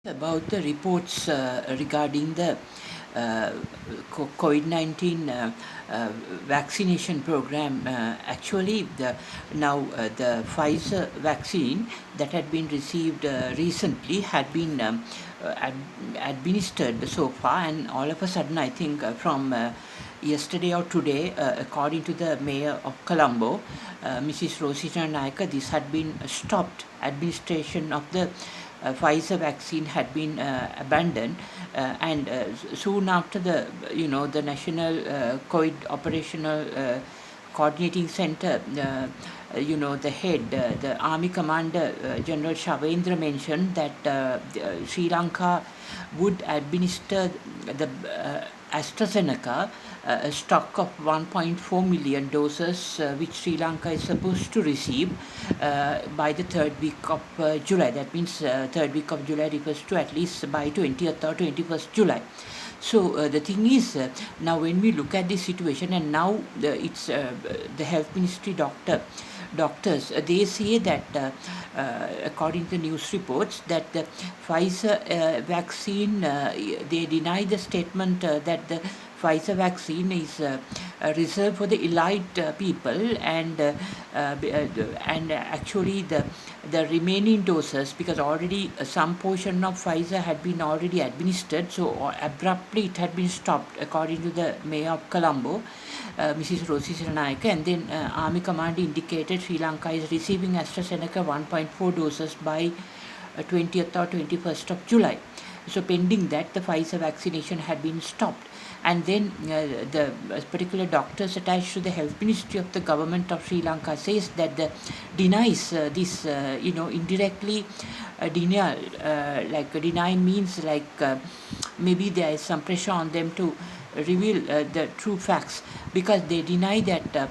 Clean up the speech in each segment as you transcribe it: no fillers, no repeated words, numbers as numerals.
About the reports regarding the COVID-19 vaccination program. Actually, the Pfizer vaccine that had been received recently had been administered so far, and all of a sudden, I think from yesterday or today, according to the mayor of Colombo, Mrs. Rosita Naika, this had been stopped. Administration of the Pfizer vaccine had been abandoned, and soon after the national COVID operational coordinating center, the head, the army commander, General Shavendra, mentioned that Sri Lanka would administer the AstraZeneca, a stock of 1.4 million doses, which Sri Lanka is supposed to receive by the third week of July. That means third week of July refers to at least by 20th or 21st July. So the thing is, now when we look at this situation, and now it's the health ministry doctors, they say that according to news reports that the Pfizer vaccine, they deny the statement that the Pfizer vaccine is reserved for the elite people, and actually the remaining doses, because already some portion of Pfizer had been already administered, so abruptly it had been stopped, according to the mayor of Colombo, Mrs. Rosie Siranayake, and then Army Command indicated Sri Lanka is receiving AstraZeneca 1.4 doses by 20th or 21st of July. So pending that, the Pfizer vaccination had been stopped. And then the particular doctors attached to the health ministry of the government of Sri Lanka says that denies this, indirectly denial. Like deny means like maybe there is some pressure on them to reveal the true facts, because they deny that the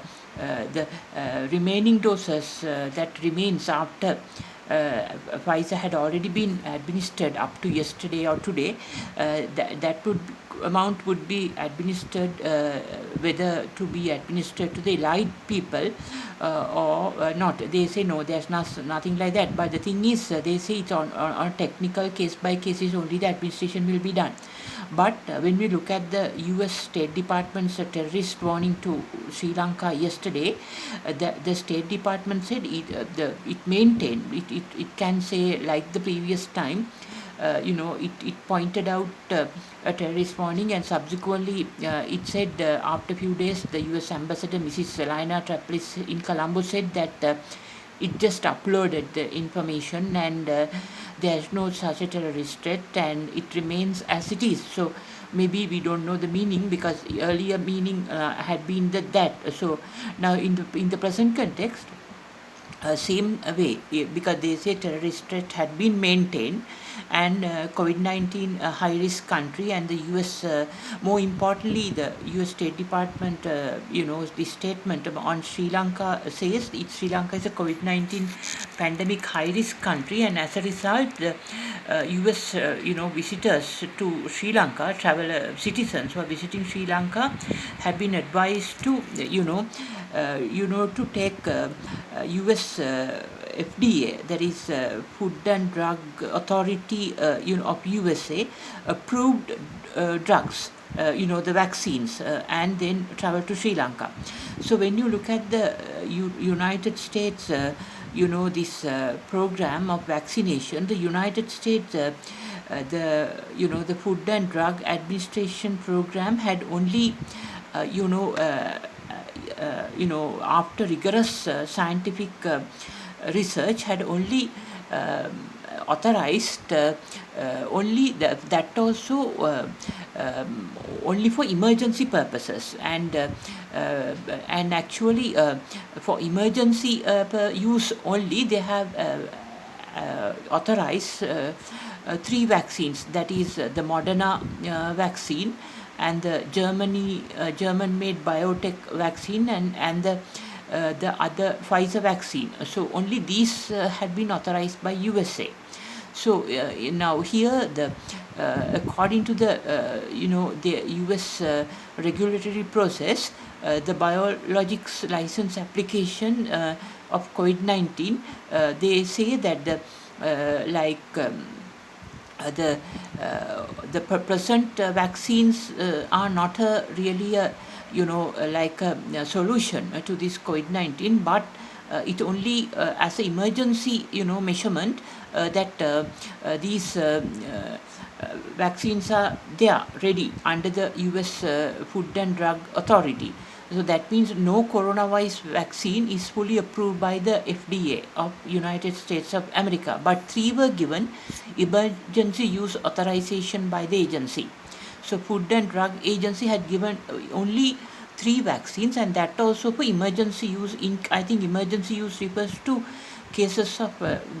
remaining doses that remains after Pfizer had already been administered up to yesterday or today, that amount would be administered, whether to be administered to the elite people or not. They say no, there's nothing like that. But the thing is, they say it's on a technical case by cases only the administration will be done. But when we look at the U.S. State Department's terrorist warning to Sri Lanka yesterday, the State Department said it maintained, it can say like the previous time, it pointed out a terrorist warning, and subsequently it said after a few days the U.S. Ambassador Mrs. Selina Traplis in Colombo said that it just uploaded the information, and there's no such a terrorist threat, and it remains as it is. So maybe we don't know the meaning, because earlier meaning had been that. So now in the present context, same way, because they say terrorist threat had been maintained, and COVID-19 high-risk country, and the U.S., more importantly, the U.S. State Department, the statement on Sri Lanka says Sri Lanka is a COVID-19 pandemic high-risk country, and as a result, the U.S. Visitors to Sri Lanka, citizens who are visiting Sri Lanka, have been advised to, to take U.S. FDA, that is Food and Drug Authority of USA, approved drugs, the vaccines, and then travel to Sri Lanka. So when you look at the United States, this program of vaccination, the United States, the Food and Drug Administration program had only, after rigorous scientific research, had only authorized only that also only for emergency purposes, and actually for emergency use only, they have authorized 3 vaccines, that is the Moderna vaccine, and the German-made biotech vaccine, and the other Pfizer vaccine. So only these had been authorized by USA. So now here, according to the US regulatory process, the biologics license application of COVID-19, they say that the present vaccines are not a really a, like a solution to this COVID-19, but it only as an emergency measurement that these vaccines are there ready under the US Food and Drug Authority. So that means no coronavirus vaccine is fully approved by the FDA of United States of America, but three were given emergency use authorization by the agency. So Food and Drug Agency had given only three vaccines, and that also for emergency use. I think emergency use refers to cases of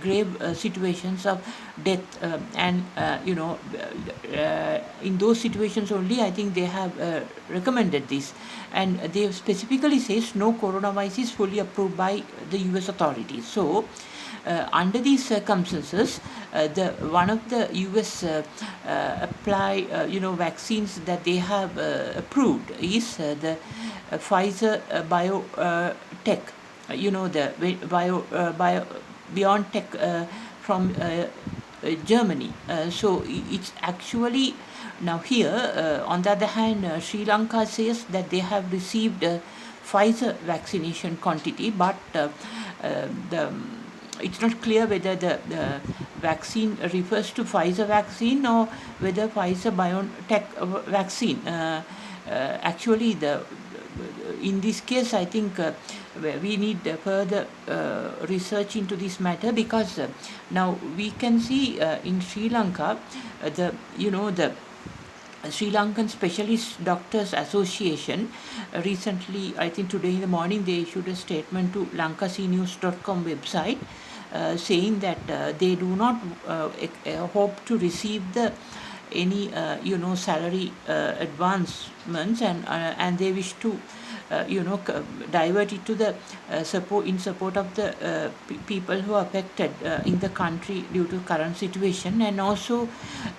grave situations of death, and in those situations only I think they have recommended this, and they specifically says no coronavirus is fully approved by the US authorities. So under these circumstances, the one of the US apply vaccines that they have approved is the Pfizer biotech, the bio BioNTech from Germany. So it's actually now here. On the other hand, Sri Lanka says that they have received Pfizer vaccination quantity, but the it's not clear whether the vaccine refers to Pfizer vaccine or whether Pfizer BioNTech vaccine. Actually, in this case, I think we need further research into this matter, because now we can see in Sri Lanka, the Sri Lankan Specialist Doctors Association recently, I think today in the morning, they issued a statement to lankacnews.com website saying that they do not hope to receive the any salary advancements, and they wish to divert it to the support of the people who are affected in the country due to current situation, and also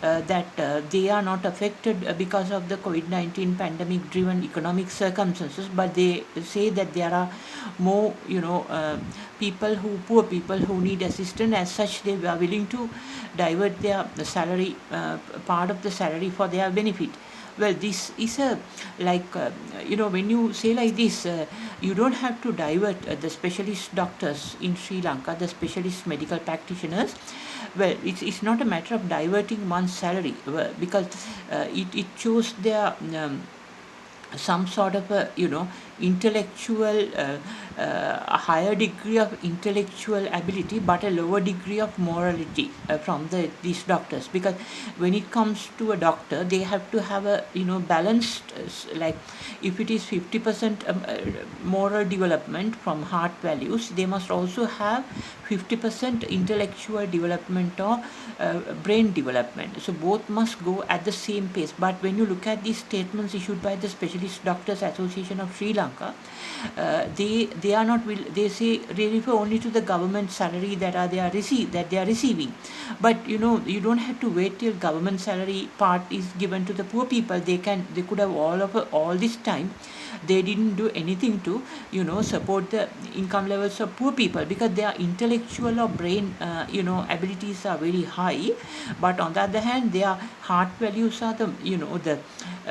that they are not affected because of the COVID-19 pandemic driven economic circumstances, but they say that there are more poor people who need assistance. As such, they are willing to divert their salary, part of the salary, for their benefit. Well, this is a when you say like this, you don't have to divert the specialist doctors in Sri Lanka, the specialist medical practitioners. Well, it's not a matter of diverting one's salary, because it shows their some sort of a intellectual a higher degree of intellectual ability, but a lower degree of morality from these doctors, because when it comes to a doctor, they have to have a balanced, like if it is 50% moral development from heart values, they must also have 50% intellectual development or brain development. So both must go at the same pace. But when you look at these statements issued by the Specialist Doctors Association of Sri Lanka, they are not they say they refer only to the government salary that they are receiving. But you don't have to wait till government salary part is given to the poor people. They could have all this time they didn't do anything to support the income levels of poor people, because their intellectual or brain abilities are very high, but on the other hand their heart values are the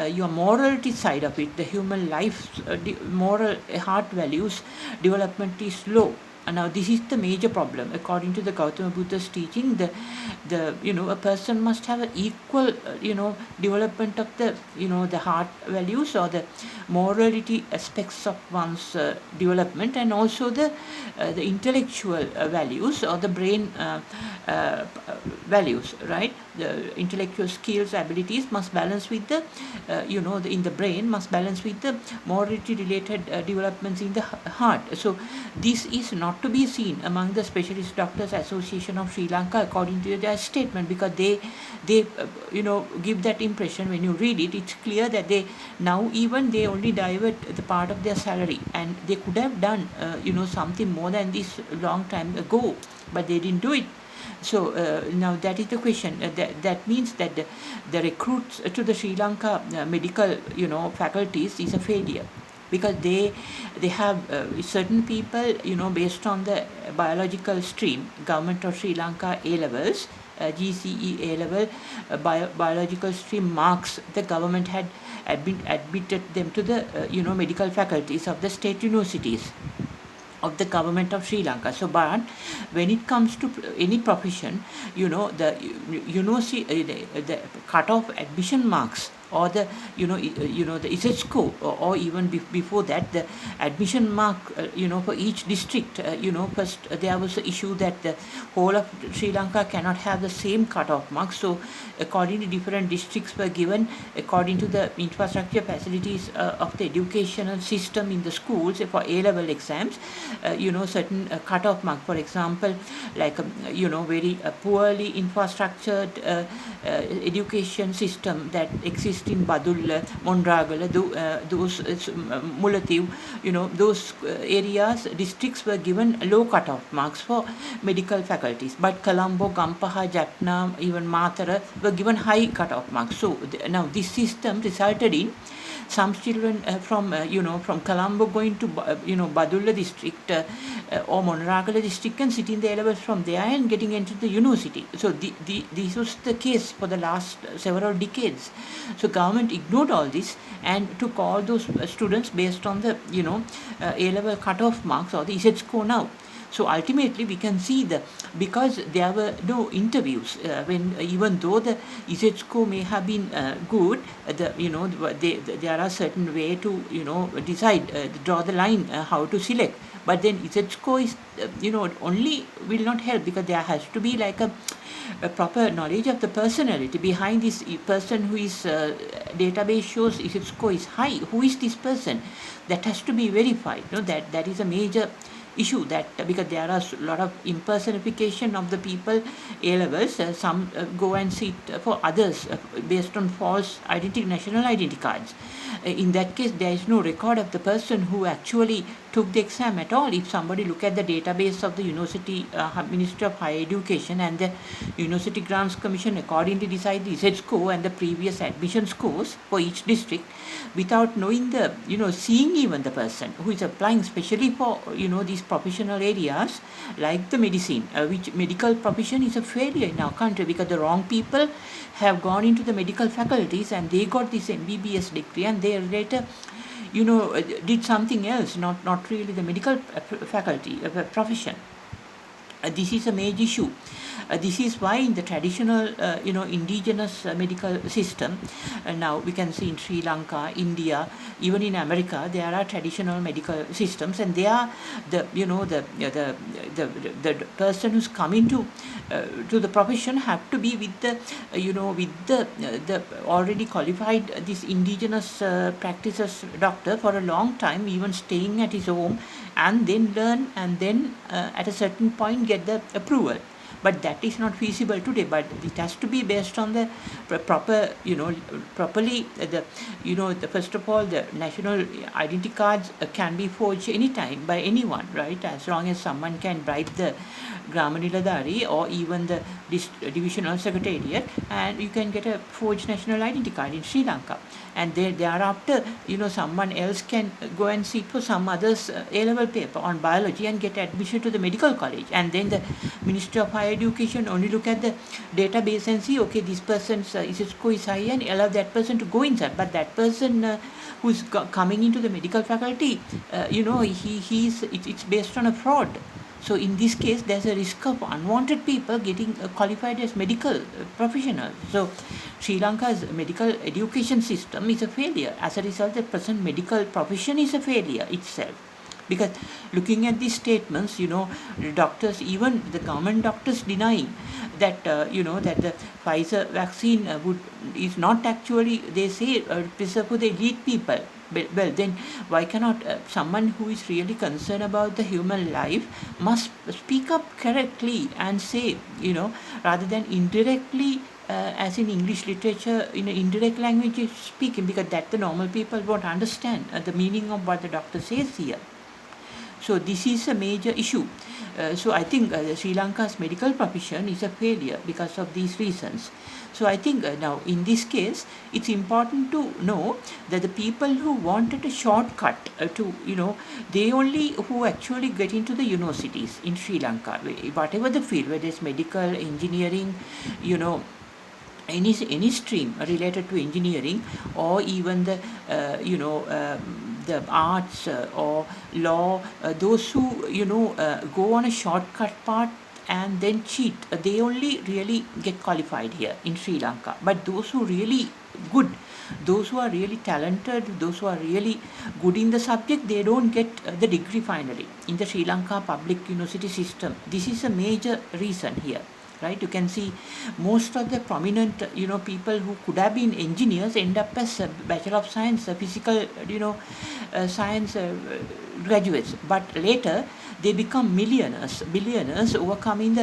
your morality side of it, the human life moral heart values development is low. And now this is the major problem according to the Gautama Buddha's teaching. A person must have an equal development of the heart values or the morality aspects of one's development, and also the intellectual values or the brain values, right? The intellectual skills, abilities must balance with the in the brain must balance with the morality related developments in the heart. So this is not to be seen among the Specialist Doctors Association of Sri Lanka according to their statement, because they give that impression. When you read it, it's clear that they only divert the part of their salary, and they could have done something more than this long time ago, but they didn't do it. So now that is the question. That means that the recruits to the Sri Lanka medical faculties is a failure, because they have certain people based on the biological stream, government of Sri Lanka A levels, GCE A-level biological stream marks, the government had admitted them to the medical faculties of the state universities of the government of Sri Lanka. So, but when it comes to any profession, the university, the cut-off admission marks, or the the ISET score, or even before that the admission mark, for each district, first there was the issue that the whole of Sri Lanka cannot have the same cut-off marks. So according to different districts were given according to the infrastructure facilities of the educational system in the schools for A-level exams, certain cut-off mark. For example, like very poorly infrastructured education system that exists in Badulla, Mondragala, those Mulativ, those areas, districts were given low cut-off marks for medical faculties. But Colombo, Gampaha, Jaffna, even Matara were given high cut-off marks. So now this system resulted in some children from Colombo going to Badulla district or Monragala district and sitting the A-levels from there and getting into the university. So this was the case for the last several decades. So government ignored all this and took all those students based on the A-level cut-off marks or the ISET score now. So ultimately, we can see because there were no interviews, when even though the ISET score may have been good, there are certain way to decide, draw the line, how to select. But then ISET score is only will not help, because there has to be like a proper knowledge of the personality behind this person who is database shows ISET score is high. Who is this person? That has to be verified. That is a major issue, that because there are a lot of impersonification of the people A-levels, some go and sit for others based on false national identity cards. In that case, there is no record of the person who actually took the exam at all. If somebody look at the database of the University Ministry of Higher Education and the University Grants Commission accordingly decide the ISET score and the previous admission scores for each district without knowing seeing even the person who is applying, especially for these professional areas like the medicine, which medical profession is a failure in our country, because the wrong people have gone into the medical faculties and they got this MBBS degree and they later did something else, not really the medical faculty profession. This is a major issue. This is why in the traditional, indigenous medical system, now we can see in Sri Lanka, India, even in America, there are traditional medical systems, and they are the person who's coming to the profession have to be with the already qualified this indigenous practices doctor for a long time, even staying at his home, and then learn, and then at a certain point get the approval. But that is not feasible today. But it has to be based on the proper, properly first of all, the national identity cards can be forged anytime by anyone, right? As long as someone can bribe the Grama Niladhari or even the divisional secretariat, and you can get a forged national identity card in Sri Lanka. And thereafter, someone else can go and sit for some other's A-level paper on biology and get admission to the medical college. And then the Ministry of Higher Education only look at the database and see, okay, this person's ISET score is high, and allow that person to go inside. But that person who's coming into the medical faculty, it's based on a fraud. So in this case, there's a risk of unwanted people getting qualified as medical professionals. So Sri Lanka's medical education system is a failure. As a result, the present medical profession is a failure itself. Because looking at these statements, the doctors, even the government doctors, denying that that the Pfizer vaccine is not actually, they say, preserved for the elite people. Well, then why cannot someone who is really concerned about the human life must speak up correctly and say, rather than indirectly, as in English literature, in an indirect language speaking, because that the normal people won't understand the meaning of what the doctor says here. So this is a major issue. So I think Sri Lanka's medical profession is a failure because of these reasons. So I think now in this case, it's important to know that the people who wanted a shortcut to, they only who actually get into the universities in Sri Lanka, whatever the field, whether it's medical, engineering, you know, any stream related to engineering, or even the the arts or law, those who go on a shortcut path and then cheat, they only really get qualified here in Sri Lanka. But those who really good, those who are really talented, those who are really good in the subject, they don't get the degree finally in the Sri Lanka public university system. This is a major reason here, right? You can see most of the prominent people who could have been engineers end up as a bachelor of science, physical science graduates, but later they become millionaires, billionaires, overcoming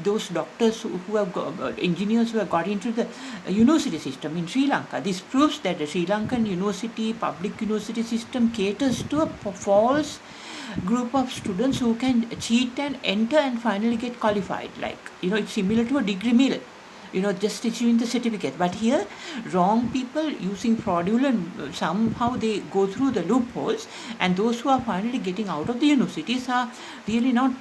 those doctors who have engineers who have got into the university system in Sri Lanka. This proves that the Sri Lankan university public university system caters to a false group of students who can cheat and enter and finally get qualified. Like, it's similar to a degree mill, just issuing the certificate. But here, wrong people using fraudulent, somehow they go through the loopholes, and those who are finally getting out of the universities are really not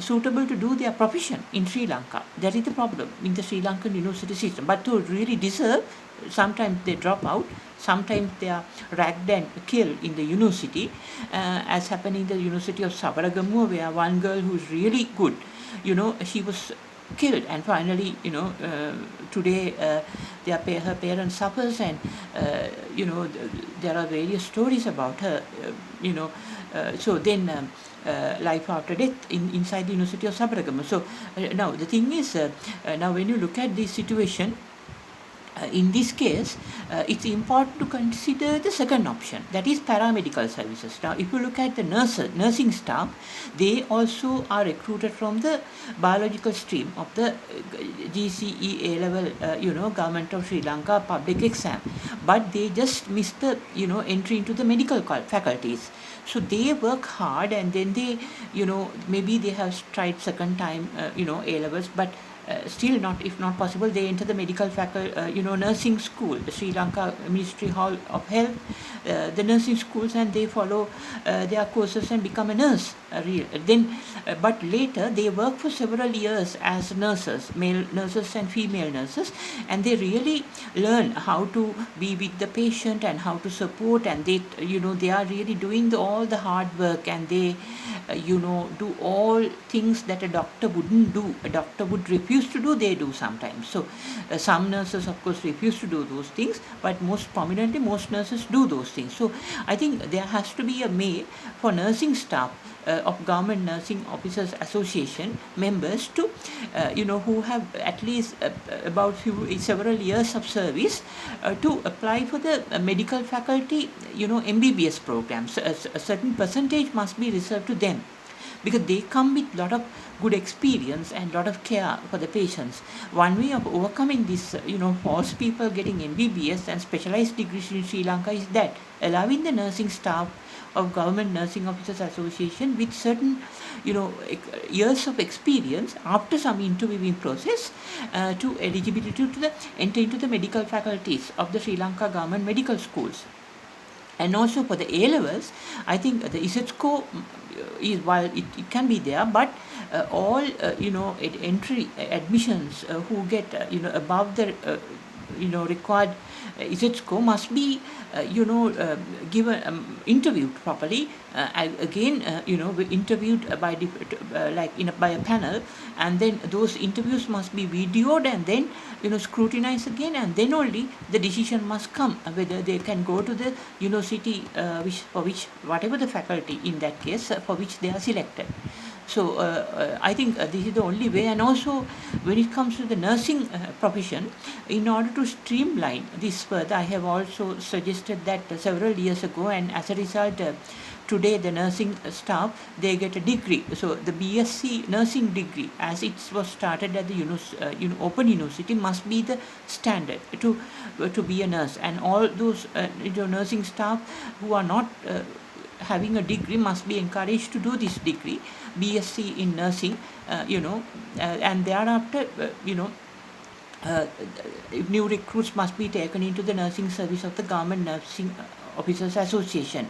suitable to do their profession in Sri Lanka. That is the problem in the Sri Lankan university system. But to really deserve, sometimes they drop out, sometimes they are ragged and killed in the university, as happened in the University of Sabaragamuwa, where one girl who's really good, she was killed, and finally, today her parents suffers, and there are various stories about her, so then life after death inside the University of Sabaragamuwa. So now the thing is, now when you look at this situation, in this case, it's important to consider the second option, that is paramedical services. Now, if you look at the nursing staff, they also are recruited from the biological stream of the GCE A-level, Government of Sri Lanka public exam, but they just miss the, entry into the medical faculties. So they work hard, and then they, maybe they have tried second time, A-levels, but still not, if not possible, they enter the medical faculty, nursing school, the Sri Lanka Ministry Hall of Health, the nursing schools, and they follow their courses and become a nurse. But later they work for several years as nurses, male nurses and female nurses, and they really learn how to be with the patient and how to support, and they are really doing all the hard work, and they do all things that a doctor wouldn't do. A doctor would refuse to do, they do sometimes. So some nurses of course refuse to do those things, but most prominently most nurses do those things. So I think there has to be a way for nursing staff of Government Nursing Officers Association members to who have at least about several years of service to apply for the medical faculty MBBS programs. A certain percentage must be reserved to them, because they come with lot of good experience and lot of care for the patients. One way of overcoming this, false people getting MBBS and specialized degrees in Sri Lanka is that allowing the nursing staff of Government Nursing Officers Association with certain, years of experience after some interviewing process to eligibility to enter into the medical faculties of the Sri Lanka government medical schools. And also for the A-levels, I think the ISETSCO is, while it can be there, but all entry admissions who get above the required ISETSCO must be given interviewed properly, again interviewed by by a panel, and then those interviews must be videoed and then scrutinized again, and then only the decision must come whether they can go to the university for which whatever the faculty in that case for which they are selected. So I think this is the only way. And also when it comes to the nursing profession, in order to streamline this further, I have also suggested that several years ago, and as a result today the nursing staff, they get a degree. So the BSc nursing degree, as it was started at the Open University, must be the standard to be a nurse. And all those nursing staff who are not having a degree must be encouraged to do this degree, BSc in nursing, and thereafter, uh, new recruits must be taken into the nursing service of the Government Nursing Officers Association.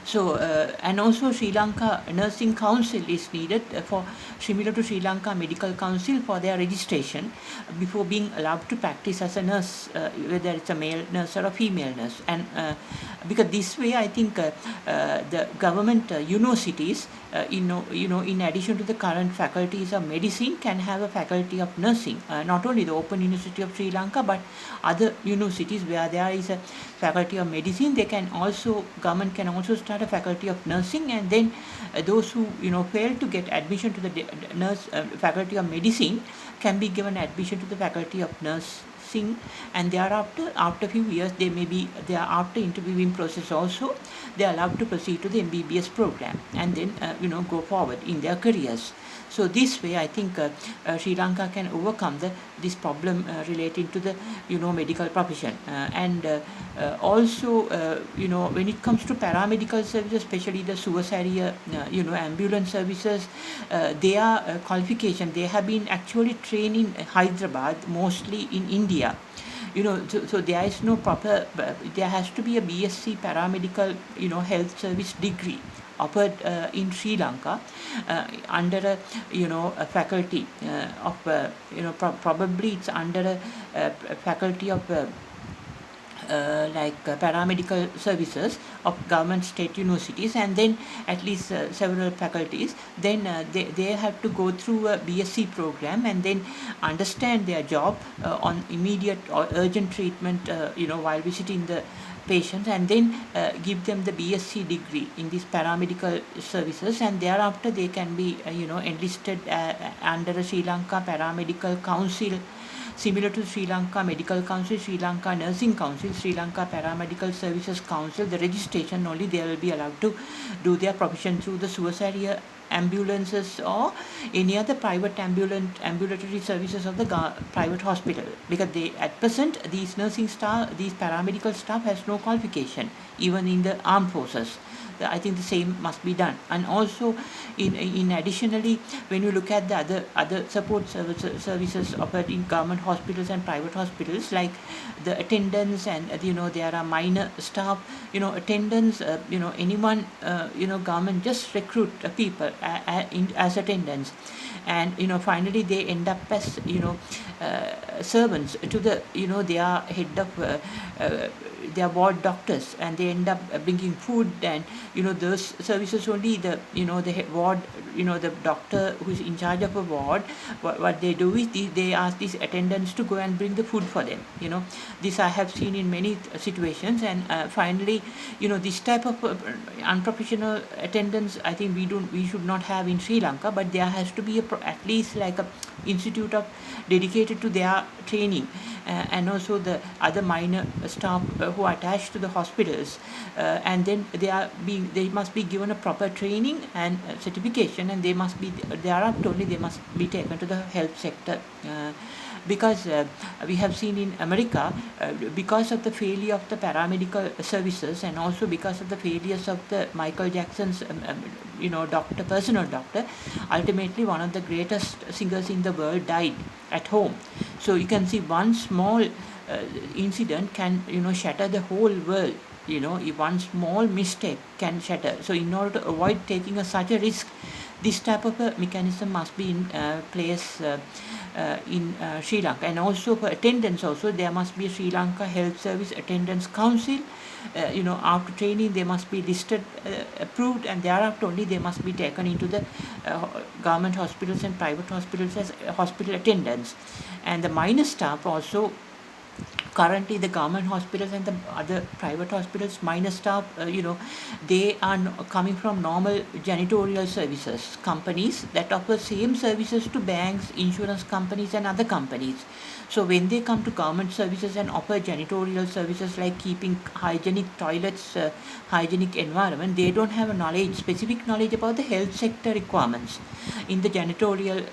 So, and also Sri Lanka Nursing Council is needed for similar to Sri Lanka Medical Council for their registration before being allowed to practice as a nurse, whether it's a male nurse or a female nurse. And because this way, I think the government universities, in addition to the current faculties of medicine, can have a faculty of nursing. Not only the Open University of Sri Lanka, but other universities where there is a faculty of medicine, they can also, government can also start a faculty of nursing, and then those who fail to get admission to the nurse faculty of medicine can be given admission to the faculty of nursing, and thereafter, after a few years, they are after interviewing process also, they are allowed to proceed to the MBBS program, and then go forward in their careers. So this way, I think Sri Lanka can overcome this problem relating to the medical profession, and also when it comes to paramedical services, especially the suicide area, ambulance services, their qualification, they have been actually trained in Hyderabad, mostly in India. So there is no proper, there has to be a BSc paramedical health service degree offered in Sri Lanka under a faculty of probably it's under a faculty of paramedical services of government state universities, and then at least several faculties, then they have to go through a BSc program and then understand their job on immediate or urgent treatment while visiting the patients, and then give them the BSc degree in these paramedical services, and thereafter they can be enlisted under the Sri Lanka Paramedical Council, similar to Sri Lanka Medical Council, Sri Lanka Nursing Council, Sri Lanka Paramedical Services Council. The registration only, they will be allowed to do their profession through the suicide ambulances or any other private ambulatory services of the private hospital, because they at present these paramedical staff has no qualification even in the armed forces. I think the same must be done. And also in additionally, when you look at the other support services offered in government hospitals and private hospitals, like the attendants, and there are minor staff, attendants, anyone, government just recruit people as attendants, and finally they end up as servants to the their head of their ward doctors, and they end up bringing food, and those services only the the ward, the doctor who is in charge of a ward, what they do is they ask these attendants to go and bring the food for them. This I have seen in many situations, and finally this type of unprofessional attendance, I think we should not have in Sri Lanka, but there has to be at least like a institute of dedicated to their training, and also the other minor staff who are attached to the hospitals, and then they must be given a proper training and certification, and thereafter only they must be taken to the health sector, because we have seen in America, because of the failure of the paramedical services, and also because of the failures of the Michael Jackson's personal doctor, ultimately one of the greatest singers in the world died at home. So you can see one small incident can shatter the whole world. If one small mistake can shatter. So in order to avoid taking such a risk, this type of a mechanism must be in place in Sri Lanka. And also for attendance also, there must be a Sri Lanka Health Service Attendance Council. After training they must be listed, approved, and thereafter only they must be taken into the government hospitals and private hospitals as hospital attendants. And the minor staff also, currently the government hospitals and the other private hospitals, minor staff, they are coming from normal janitorial services companies that offer same services to banks, insurance companies, and other companies. So when they come to government services and offer janitorial services like keeping hygienic toilets, hygienic environment, they don't have a specific knowledge about the health sector requirements in the janitorial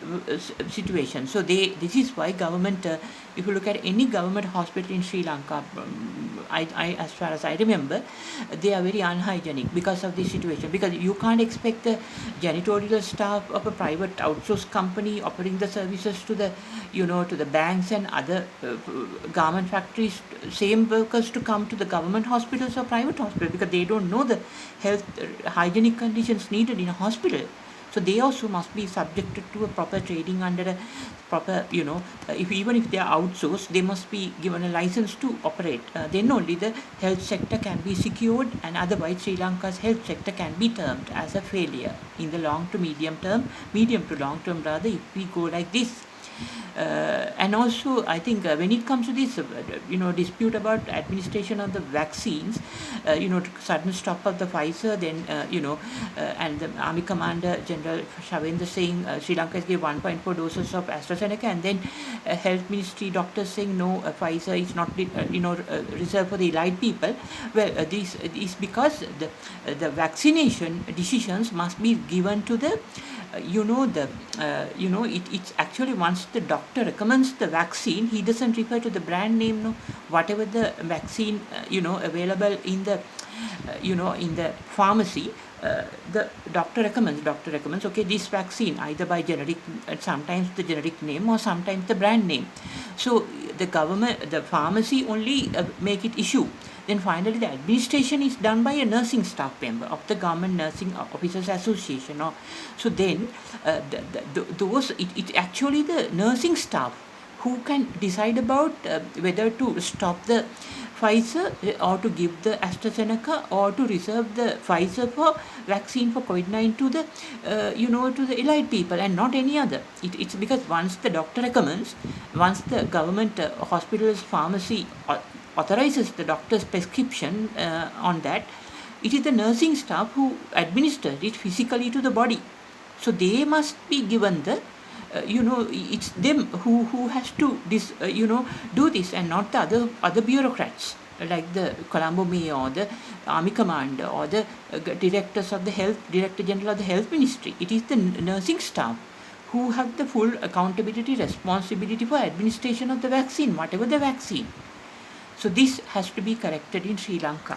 situation. So this is why government, if you look at any government hospital in Sri Lanka, as far as I remember, they are very unhygienic because of this situation. Because you can't expect the janitorial staff of a private outsourced company offering the services to the, to the banks and other garment factories, same workers to come to the government hospitals or private hospitals, because they don't know the health hygienic conditions needed in a hospital. So they also must be subjected to a proper training under a proper, if even if they are outsourced, they must be given a license to operate. Then only the health sector can be secured, and otherwise Sri Lanka's health sector can be termed as a failure in the long to medium term, medium to long term rather, if we go like this. And also, I think when it comes to this, dispute about administration of the vaccines, sudden stop of the Pfizer, then, and the Army Commander General Shavendra saying Sri Lanka is giving 1.4 doses of AstraZeneca, and then Health Ministry doctors saying no, Pfizer is not, reserved for the elite people. Well, this is because the vaccination decisions must be given to the it's actually, once the doctor recommends the vaccine, he doesn't refer to the brand name, no, whatever the vaccine, available in the, in the pharmacy. The doctor recommends, okay, this vaccine, either by generic, sometimes the generic name or sometimes the brand name. So the pharmacy only make it issue. Then finally, the administration is done by a nursing staff member of the Government Nursing Officers Association. So then, it actually the nursing staff who can decide about whether to stop the Pfizer or to give the AstraZeneca or to reserve the Pfizer for vaccine for COVID-19 to the, to the elite people and not any other. It's because once the doctor recommends, once the government hospital's pharmacy authorizes the doctor's prescription on that, it is the nursing staff who administers it physically to the body. So they must be given the, it's them who has to do this, and not the other bureaucrats like the Colombo Mayor or the Army Commander or the directors of the Director General of the Health Ministry. It is the nursing staff who have the full accountability, responsibility for administration of the vaccine, whatever the vaccine. So this has to be corrected in Sri Lanka.